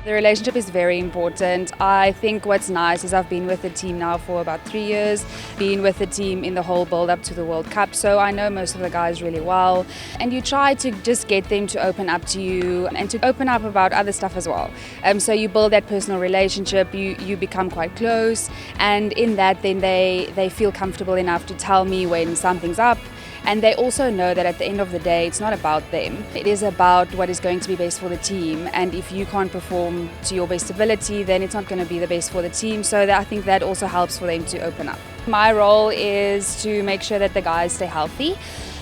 The relationship is very important. I think what's nice is I've been with the team now for about 3 years, been with the team in the whole build up to the World Cup, so I know most of the guys really well. And you try to just get them to open up to you and to open up about other stuff as well. So you build that personal relationship, you become quite close, and in that then they feel comfortable enough to tell me when something's up. And they also know that at the end of the day, it's not about them. It is about what is going to be best for the team. And if you can't perform to your best ability, then it's not going to be the best for the team. So I think that also helps for them to open up. My role is to make sure that the guys stay healthy.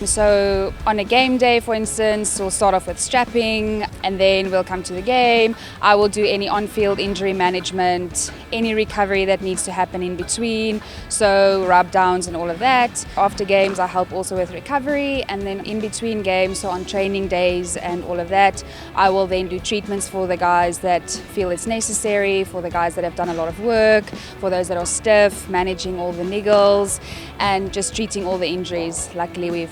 So on a game day, for instance, we'll start off with strapping and then we'll come to the game. I will do any on-field injury management, any recovery that needs to happen in between, so rub downs and all of that. After games, I help also with recovery, and then in between games, so on training days and all of that, I will then do treatments for the guys that feel it's necessary, for the guys that have done a lot of work, for those that are stiff, managing all the niggles and just treating all the injuries. Luckily, we've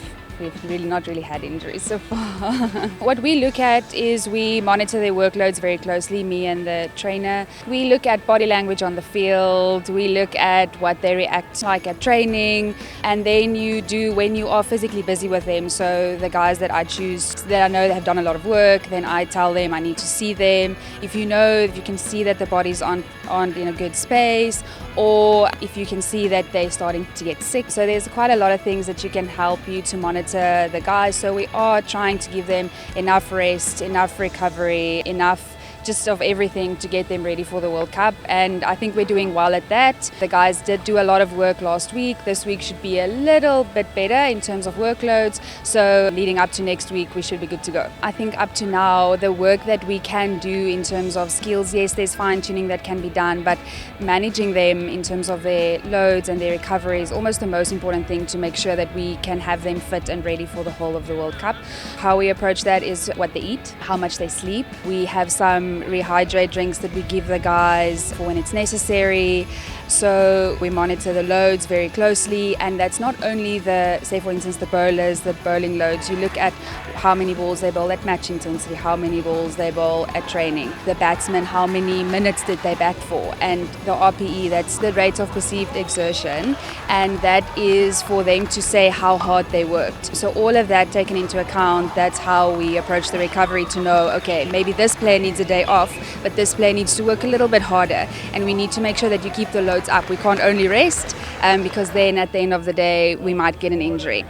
really not had injuries so far. What we look at is we monitor their workloads very closely, me and the trainer. We look at body language on the field, we look at what they react like at training, and then you do when you are physically busy with them. So the guys that I choose that I know that have done a lot of work, then I tell them I need to see them. If you can see that the bodies aren't in a good space, or if you can see that they're starting to get sick. So there's quite a lot of things that you can help you to monitor the guys. So we are trying to give them enough rest, enough recovery, enough just of everything to get them ready for the World Cup, and I think we're doing well at that. The guys did do a lot of work last week. This week should be a little bit better in terms of workloads, so leading up to next week we should be good to go. I think up to now the work that we can do in terms of skills, yes, there's fine-tuning that can be done, but managing them in terms of their loads and their recovery is almost the most important thing to make sure that we can have them fit and ready for the whole of the World Cup. How we approach that is what they eat, how much they sleep. We have some rehydrate drinks that we give the guys for when it's necessary. So we monitor the loads very closely, and that's not only say for instance the bowlers, the bowling loads. You look at how many balls they bowl at match intensity, how many balls they bowl at training. The batsmen, how many minutes did they bat for, and the RPE, that's the rate of perceived exertion, and that is for them to say how hard they worked. So all of that taken into account, that's how we approach the recovery to know, okay, maybe this player needs a day off, but this player needs to work a little bit harder, and we need to make sure that you keep the loads up. We can't only rest because then at the end of the day we might get an injury.